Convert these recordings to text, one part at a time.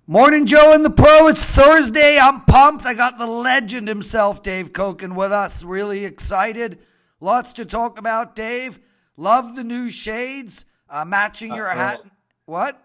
Morning, Joe and the Pro. It's Thursday. I'm pumped. I got the legend himself, Dave Cokin, with us. Really excited. Lots to talk about, Dave. Love the new shades. Matching your hat. What?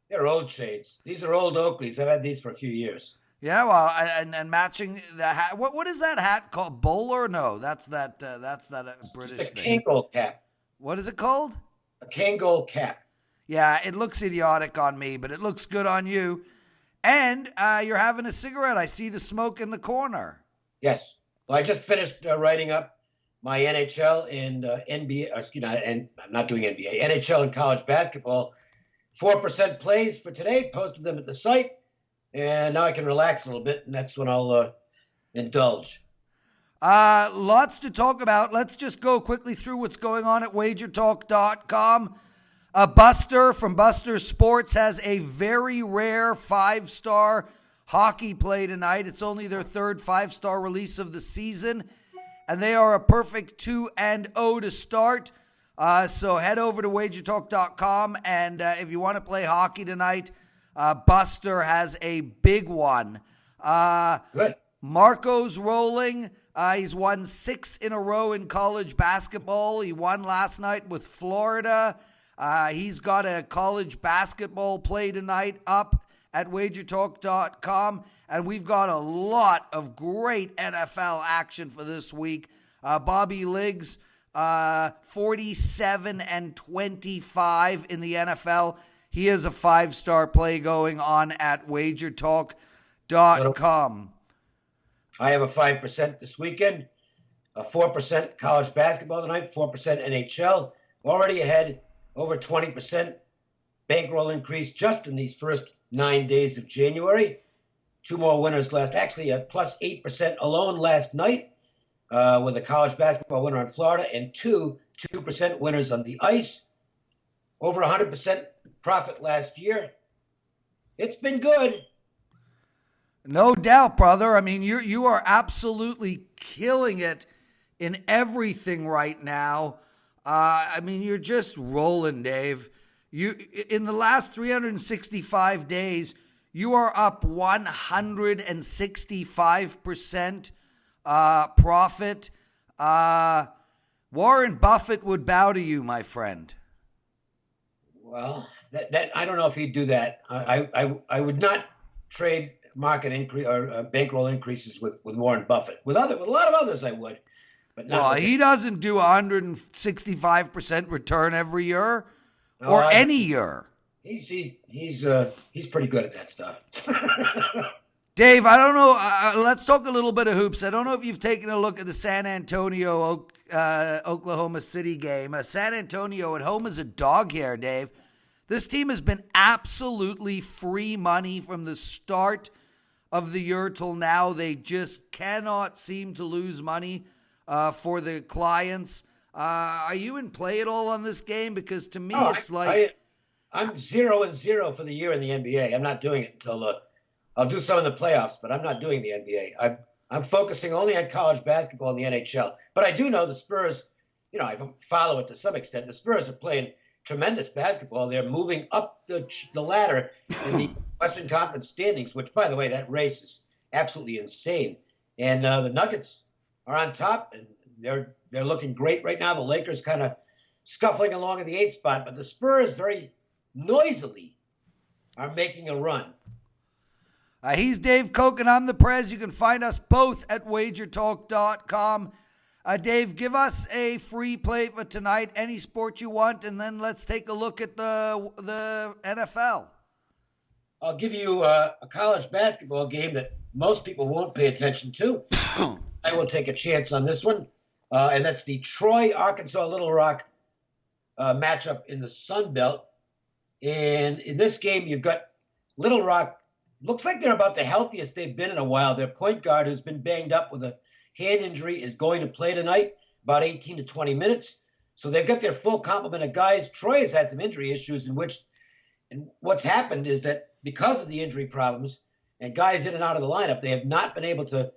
They're old shades. These are old Oakleys. I've had these for a few years. Yeah, well, and matching the hat. What is that hat called? Bowler? No, that's that British Just a thing. Kangol cap. What is it called? A Kangol cap. Yeah, it looks idiotic on me, but it looks good on you. And you're having a cigarette. I see the smoke in the corner. Yes. Well, I just finished writing up my NHL and NBA. Excuse me, and I'm not doing NBA. NHL and college basketball. 4% plays for today. Posted them at the site, and now I can relax a little bit, and that's when I'll indulge. Lots to talk about. Let's just go quickly through what's going on at WagerTalk.com. Buster from Buster Sports has a very rare 5-star hockey play tonight. It's only their third 5-star release of the season, and they are a perfect 2-0 to start. So head over to WagerTalk.com, and if you want to play hockey tonight, Buster has a big one. Good. Marco's rolling. He's won 6 in a row in college basketball. He won last night with Florida. He's got a college basketball play tonight up at WagerTalk.com, and we've got a lot of great NFL action for this week. Bobby Liggs, 47 and 25 in the NFL. He has a 5-star play going on at WagerTalk.com. I have a 5% this weekend, a 4% college basketball tonight, 4% NHL. Already ahead. Over 20% bankroll increase just in these first 9 days of January. 2 more winners last. Actually, a plus 8% alone last night with a college basketball winner in Florida and 2% winners on the ice. Over 100% profit last year. It's been good. No doubt, brother. I mean, you are absolutely killing it in everything right now. I mean, you're just rolling, Dave. You in the last 365 days, you are up 165% profit. Warren Buffett would bow to you, my friend. Well, that I don't know if he'd do that. I would not trade market increase or bankroll increases with Warren Buffett. With a lot of others, I would. But well, he doesn't do 165% return every year or any year. He's pretty good at that stuff. Dave, I don't know. Let's talk a little bit of hoops. I don't know if you've taken a look at the San Antonio Oklahoma City game. San Antonio at home is a dog here, Dave. This team has been absolutely free money from the start of the year till now. They just cannot seem to lose money for the clients. Are you in play at all on this game? Because to me, it's like... I'm 0-0 for the year in the NBA. I'm not doing it until I'll do some in the playoffs, but I'm not doing the NBA. I'm focusing only on college basketball and the NHL. But I do know the Spurs, I follow it to some extent. The Spurs are playing tremendous basketball. They're moving up the ladder in the Western Conference standings, which, by the way, that race is absolutely insane. And the Nuggets are on top, and they're looking great right now. The Lakers kind of scuffling along in the 8th spot, but the Spurs very noisily are making a run. He's Dave Cokin. I'm the Prez. You can find us both at WagerTalk.com. Dave, give us a free play for tonight, any sport you want, and then let's take a look at the NFL. I'll give you a college basketball game that most people won't pay attention to. I will take a chance on this one, and that's the Troy-Arkansas Little Rock matchup in the Sun Belt. And in this game, you've got Little Rock. Looks like they're about the healthiest they've been in a while. Their point guard, who's been banged up with a hand injury, is going to play tonight, about 18 to 20 minutes. So they've got their full complement of guys. Troy has had some injury issues and what's happened is that because of the injury problems and guys in and out of the lineup, they have not been able to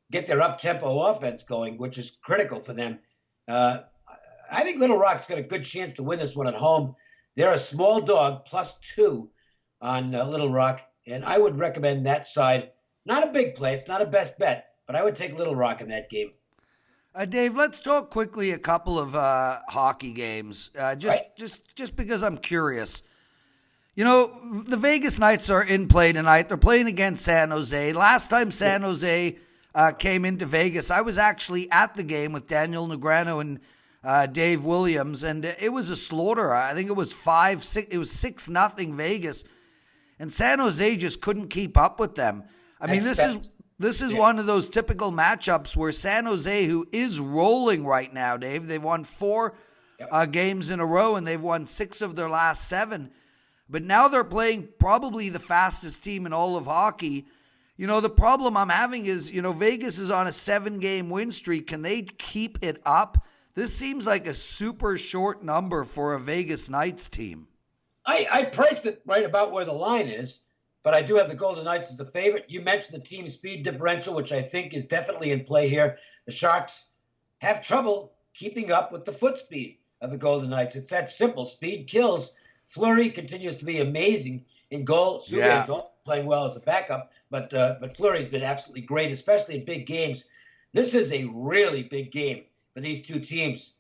get their up-tempo offense going, which is critical for them. I think Little Rock's got a good chance to win this one at home. They're a small dog, +2 on Little Rock. And I would recommend that side. Not a big play. It's not a best bet, but I would take Little Rock in that game. Dave, let's talk quickly a couple of hockey games, Right. just because I'm curious. You know, the Vegas Knights are in play tonight. They're playing against San Jose. Last time San Jose came into Vegas, I was actually at the game with Daniel Negreanu and Dave Williams, and it was a slaughter. I think it was 5-6. It was 6-0 Vegas, and San Jose just couldn't keep up with them. I mean, this is one of those typical matchups where San Jose, who is rolling right now, Dave, they've won 4 games in a row, and they've won 6 of their last 7. But now they're playing probably the fastest team in all of hockey. You know, the problem I'm having is, you know, Vegas is on a 7-game win streak. Can they keep it up? This seems like a super short number for a Vegas Knights team. I priced it right about where the line is, but I do have the Golden Knights as the favorite. You mentioned the team speed differential, which I think is definitely in play here. The Sharks have trouble keeping up with the foot speed of the Golden Knights. It's that simple. Speed kills. Fleury continues to be amazing in goal. Subban's also playing well as a backup, but Fleury's been absolutely great, especially in big games. This is a really big game for these two teams,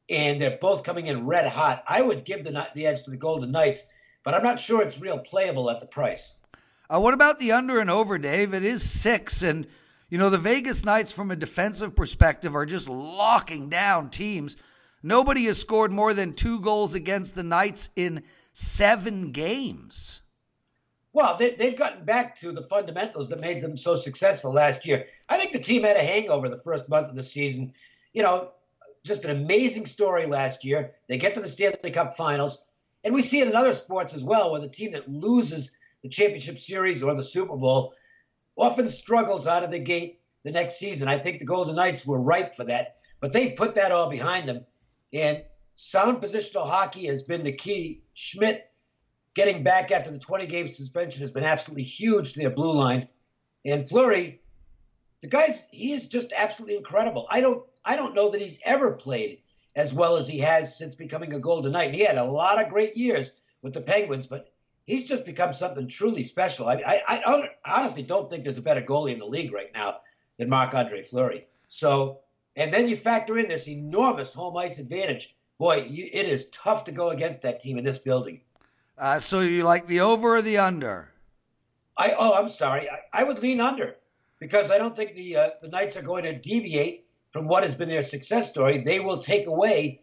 and they're both coming in red hot. I would give the edge to the Golden Knights, but I'm not sure it's real playable at the price. What about the under and over, Dave? It is 6, and you know the Vegas Knights, from a defensive perspective, are just locking down teams. Nobody has scored more than 2 goals against the Knights in 7 games. Well, they've gotten back to the fundamentals that made them so successful last year. I think the team had a hangover the first month of the season. You know, just an amazing story last year. They get to the Stanley Cup Finals, and we see it in other sports as well, where the team that loses the championship series or the Super Bowl often struggles out of the gate the next season. I think the Golden Knights were ripe for that, but they've put that all behind them. And sound positional hockey has been the key. Schmidt getting back after the 20-game suspension has been absolutely huge to their blue line. And Fleury, the guy's, he is just absolutely incredible. I don't know that he's ever played as well as he has since becoming a Golden Knight. And he had a lot of great years with the Penguins, but he's just become something truly special. I honestly don't think there's a better goalie in the league right now than Marc-Andre Fleury. So, and then you factor in this enormous home ice advantage. Boy, it is tough to go against that team in this building. So you like the over or the under? I'm sorry. I would lean under because I don't think the Knights are going to deviate from what has been their success story. They will take away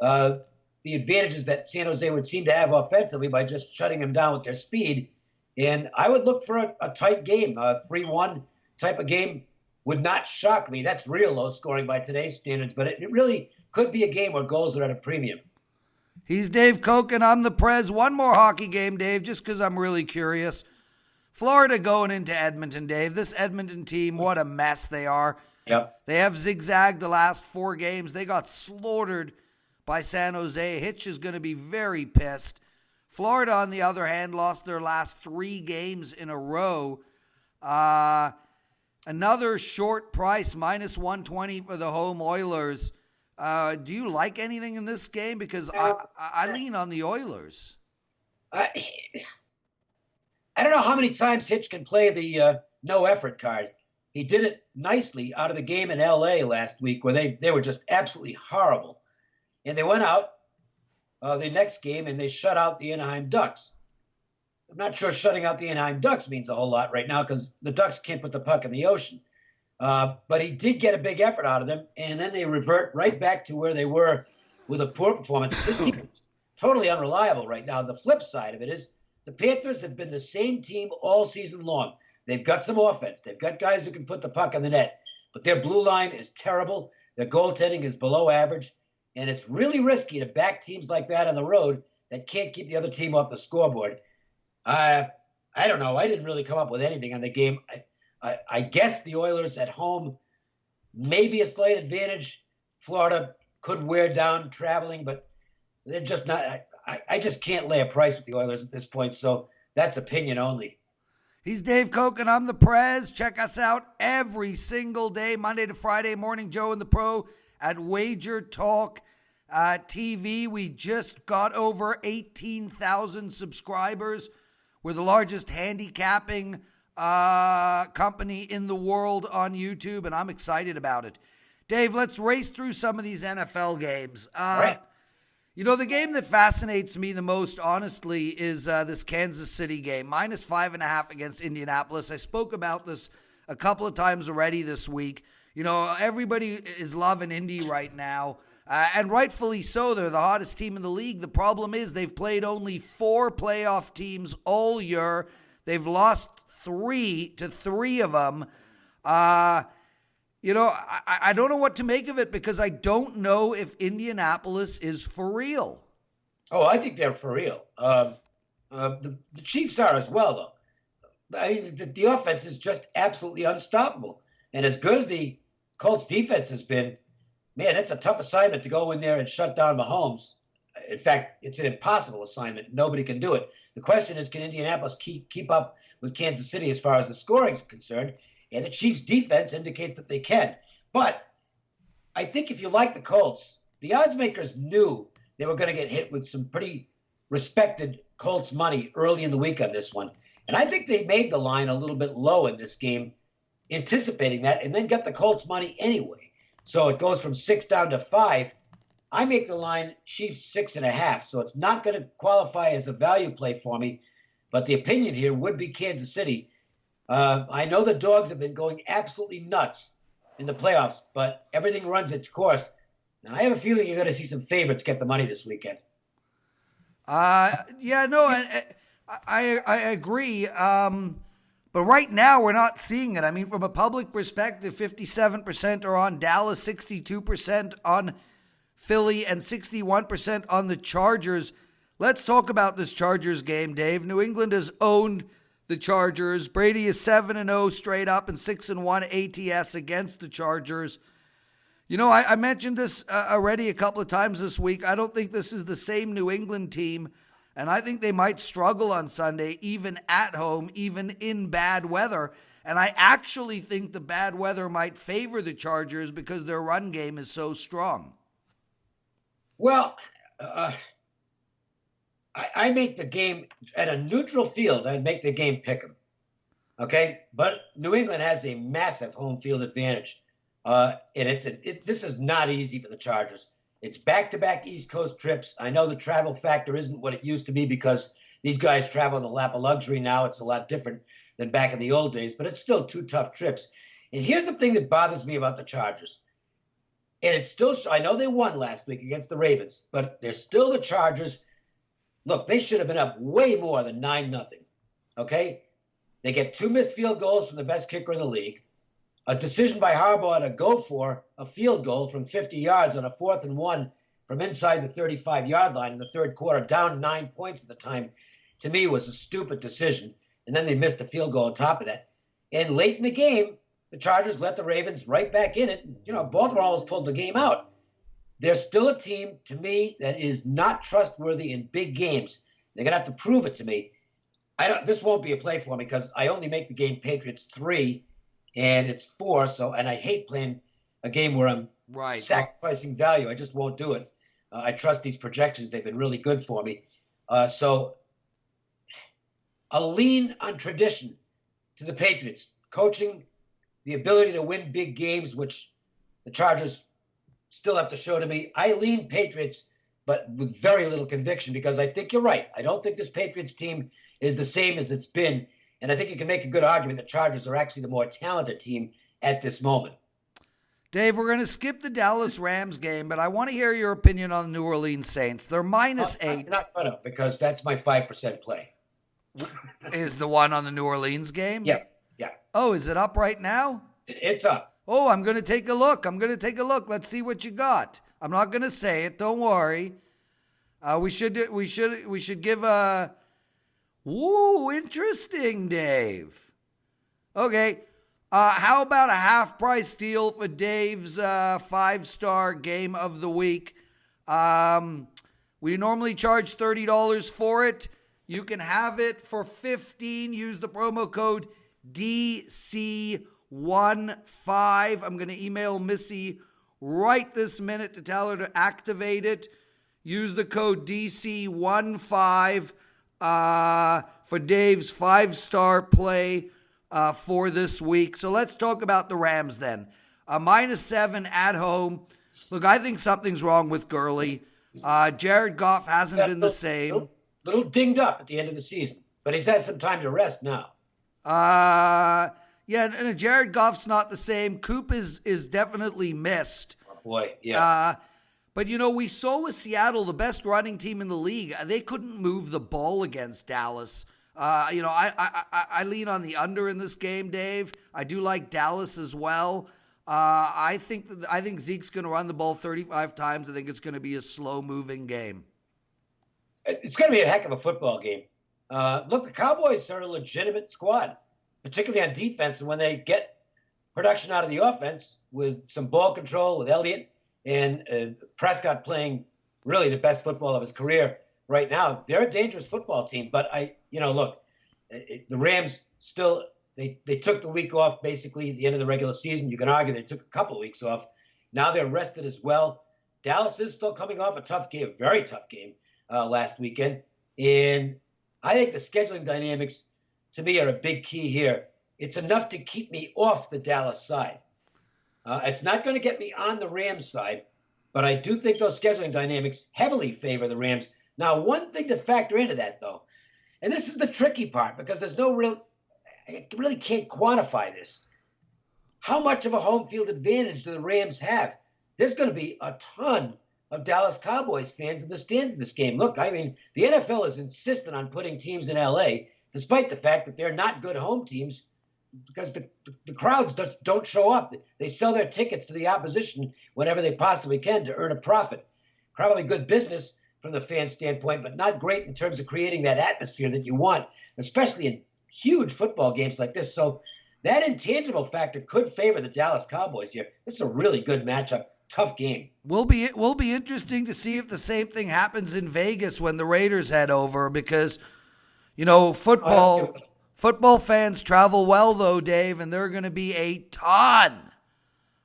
the advantages that San Jose would seem to have offensively by just shutting them down with their speed. And I would look for a tight game, a 3-1 type of game. Would not shock me. That's real low scoring by today's standards, but it really could be a game where goals are at a premium. He's Dave Cokin. I'm the Prez. One more hockey game, Dave, just because I'm really curious. Florida going into Edmonton, Dave. This Edmonton team, what a mess they are. Yep. They have zigzagged the last 4 games. They got slaughtered by San Jose. Hitch is going to be very pissed. Florida, on the other hand, lost their last 3 games in a row. Another short price, minus 120 for the home Oilers. Do you like anything in this game? Because I lean on the Oilers. I don't know how many times Hitch can play the no-effort card. He did it nicely out of the game in L.A. last week where they were just absolutely horrible. And they went out the next game and they shut out the Anaheim Ducks. I'm not sure shutting out the Anaheim Ducks means a whole lot right now because the Ducks can't put the puck in the ocean. But he did get a big effort out of them, and then they revert right back to where they were with a poor performance. This team is totally unreliable right now. The flip side of it is the Panthers have been the same team all season long. They've got some offense. They've got guys who can put the puck in the net, but their blue line is terrible. Their goaltending is below average, and it's really risky to back teams like that on the road that can't keep the other team off the scoreboard. I don't know. I didn't really come up with anything on the game. I guess the Oilers at home may be a slight advantage. Florida could wear down traveling, but they're just not. I just can't lay a price with the Oilers at this point, so that's opinion only. He's Dave Cokin. I'm the Prez. Check us out every single day, Monday to Friday, Morning Joe and the Pro at WagerTalk TV. We just got over 18,000 subscribers. We're the largest handicapping company in the world on YouTube, and I'm excited about it. Dave, let's race through some of these NFL games. Right. You know, the game that fascinates me the most, honestly, is this Kansas City game, -5.5 against Indianapolis. I spoke about this a couple of times already this week. You know, everybody is loving Indy right now, and rightfully so. They're the hottest team in the league. The problem is they've played only 4 playoff teams all year. They've lost 3 to 3 of them. You know, I don't know what to make of it because I don't know if Indianapolis is for real. Oh, I think they're for real. The Chiefs are as well, though. I mean, the offense is just absolutely unstoppable. And as good as the Colts defense has been, man, it's a tough assignment to go in there and shut down Mahomes. In fact, it's an impossible assignment. Nobody can do it. The question is, can Indianapolis keep up with Kansas City as far as the scoring is concerned? And the Chiefs' defense indicates that they can. But I think if you like the Colts, the odds makers knew they were going to get hit with some pretty respected Colts money early in the week on this one. And I think they made the line a little bit low in this game, anticipating that, and then got the Colts money anyway. So it goes from 6 down to 5. I make the line Chiefs 6.5. So it's not going to qualify as a value play for me. But the opinion here would be Kansas City. I know the Dogs have been going absolutely nuts in the playoffs, but everything runs its course. And I have a feeling you're going to see some favorites get the money this weekend. Yeah, no, I agree. But right now, we're not seeing it. I mean, from a public perspective, 57% are on Dallas, 62% on Philly, and 61% on the Chargers. Let's talk about this Chargers game, Dave. New England has owned the Chargers. Brady is 7-0 straight up and 6-1 ATS against the Chargers. You know, I mentioned this already a couple of times this week. I don't think this is the same New England team, and I think they might struggle on Sunday, even at home, even in bad weather. And I actually think the bad weather might favor the Chargers because their run game is so strong. Well, I make the game at a neutral field. I'd make the game pick 'em. Okay? But New England has a massive home field advantage. And this is not easy for the Chargers. It's back-to-back East Coast trips. I know the travel factor isn't what it used to be because these guys travel in the lap of luxury now. It's a lot different than back in the old days, but it's still 2 tough trips. And here's the thing that bothers me about the Chargers. And it's still, I know they won last week against the Ravens, but they're still the Chargers. Look, they should have been up way more than 9-0. Okay? They get 2 missed field goals from the best kicker in the league. A decision by Harbaugh to go for a field goal from 50 yards on a 4th and 1 from inside the 35-yard line in the third quarter, down 9 points at the time, to me was a stupid decision. And then they missed the field goal on top of that. And late in the game, the Chargers let the Ravens right back in it. You know, Baltimore almost pulled the game out. They're still a team, to me, that is not trustworthy in big games. They're going to have to prove it to me. This won't be a play for me because I only make the game Patriots 3. And it's 4, and I hate playing a game where I'm sacrificing value. I just won't do it. I trust these projections. They've been really good for me. So a lean on tradition to the Patriots. Coaching, the ability to win big games, which the Chargers still have to show to me. I lean Patriots, but with very little conviction because I think you're right. I don't think this Patriots team is the same as it's been. And I think you can make a good argument that Chargers are actually the more talented team at this moment. Dave, we're going to skip the Dallas Rams game, but I want to hear your opinion on the New Orleans Saints. They're -8. I'm not going to because that's my 5% play. Is the one on the New Orleans game? Yeah. Oh, is it up right now? It's up. Oh, I'm going to take a look. Let's see what you got. I'm not going to say it. Don't worry. We should give a... Ooh, interesting, Dave. Okay, how about a half-price deal for Dave's 5-star game of the week? We normally charge $30 for it. You can have it for $15. Use the promo code DC15. I'm going to email Missy right this minute to tell her to activate it. Use the code DC15. for Dave's 5-star play for this week. So let's talk about the Rams then. -7 at home. Look, I think something's wrong with Gurley. Jared Goff hasn't been the same. Little dinged up at the end of the season, but he's had some time to rest now. Yeah, and Jared Goff's not the same. Coop is definitely missed. Oh boy, yeah. But, we saw with Seattle, the best running team in the league, they couldn't move the ball against Dallas. I lean on the under in this game, Dave. I do like Dallas as well. I think Zeke's going to run the ball 35 times. I think it's going to be a slow-moving game. It's going to be a heck of a football game. Look, the Cowboys are a legitimate squad, particularly on defense. And when they get production out of the offense with some ball control with Elliott and Prescott playing really the best football of his career right now, they're a dangerous football team. But look, the Rams still, they took the week off basically at the end of the regular season. You can argue they took a couple of weeks off. Now they're rested as well. Dallas is still coming off a tough game, a very tough game last weekend. And I think the scheduling dynamics, to me, are a big key here. It's enough to keep me off the Dallas side. It's not going to get me on the Rams side, but I do think those scheduling dynamics heavily favor the Rams. Now, one thing to factor into that, though, and this is the tricky part because there's no I really can't quantify this. How much of a home field advantage do the Rams have? There's going to be a ton of Dallas Cowboys fans in the stands in this game. Look, I mean, the NFL is insistent on putting teams in L.A., despite the fact that they're not good home teams because the crowds just don't show up. They sell their tickets to the opposition whenever they possibly can to earn a profit. Probably good business from the fan standpoint, but not great in terms of creating that atmosphere that you want, especially in huge football games like this. So that intangible factor could favor the Dallas Cowboys here. This is a really good matchup. Tough game. Will be interesting to see if the same thing happens in Vegas when the Raiders head over because, football fans travel well though, Dave, and there are going to be a ton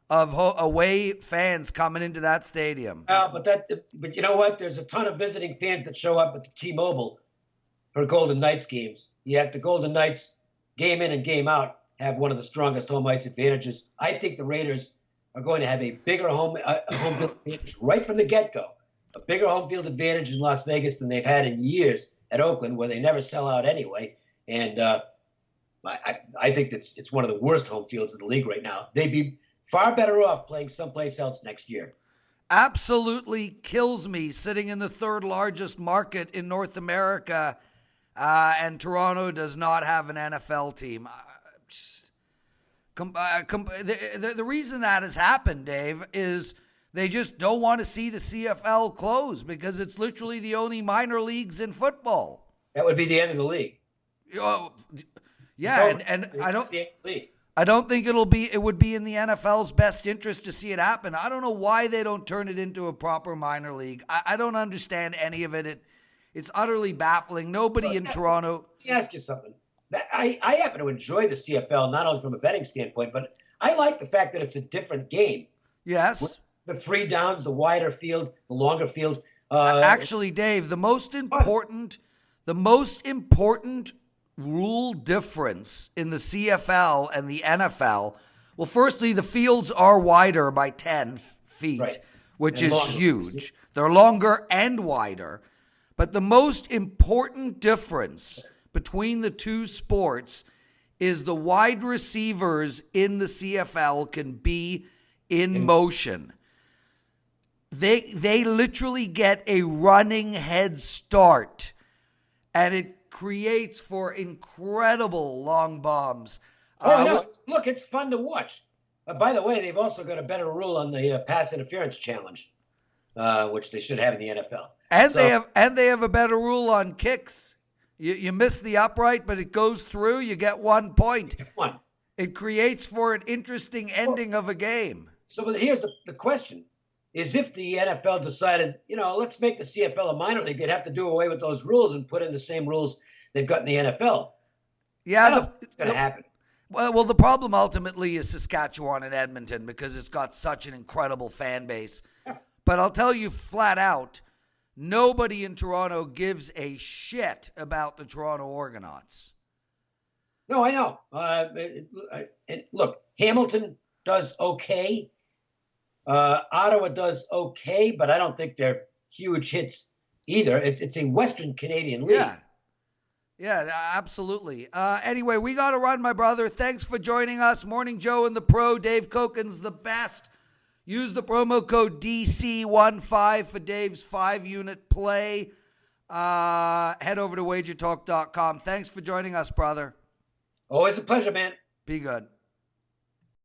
of away fans coming into that stadium. But you know what? There's a ton of visiting fans that show up at the T-Mobile for Golden Knights games. Yet the Golden Knights, game in and game out, have one of the strongest home ice advantages. I think the Raiders are going to have a bigger home field advantage right from the get-go. A bigger home field advantage in Las Vegas than they've had in years at Oakland, where they never sell out anyway. And I think it's one of the worst home fields in the league right now. They'd be far better off playing someplace else next year. Absolutely kills me sitting in the third largest market in North America, and Toronto does not have an NFL team. The reason that has happened, Dave, is they just don't want to see the CFL close because it's literally the only minor leagues in football. That would be the end of the league. Yeah, and I don't think it would be in the NFL's best interest to see it happen. I don't know why they don't turn it into a proper minor league. I don't understand any of it. It's utterly baffling. Nobody in Toronto. Let me ask you something. I happen to enjoy the CFL, not only from a betting standpoint, but I like the fact that it's a different game. Yes. With the 3 downs, the wider field, the longer field. Actually, Dave, the most important rule difference in the CFL and the NFL, well, firstly, the fields are wider by 10 feet, right, which is huge. They're longer and wider. But the most important difference between the two sports is the wide receivers in the CFL can be in motion. They literally get a running head start, and it creates for incredible long bombs. No, look, it's fun to watch. By the way, they've also got a better rule on the pass interference challenge, which they should have in the NFL. And they have a better rule on kicks. You miss the upright, but it goes through. You get 1 point. It creates for an interesting ending of a game. So but here's the question. Is if the NFL decided, let's make the CFL a minor league, they'd have to do away with those rules and put in the same rules they've got in the NFL. Yeah, I don't think it's going to happen. Well, the problem ultimately is Saskatchewan and Edmonton because it's got such an incredible fan base. But I'll tell you flat out, Nobody in Toronto gives a shit about the Toronto Argonauts. No, I know. Look, Hamilton does okay. Ottawa does okay, but I don't think they're huge hits either. It's a Western Canadian league. Yeah, absolutely. Anyway, we got to run, my brother. Thanks for joining us. Morning Joe and the Pro. Dave Cokin's the best. Use the promo code DC15 for Dave's 5-unit play. Head over to WagerTalk.com. Thanks for joining us, brother. Always a pleasure, man. Be good.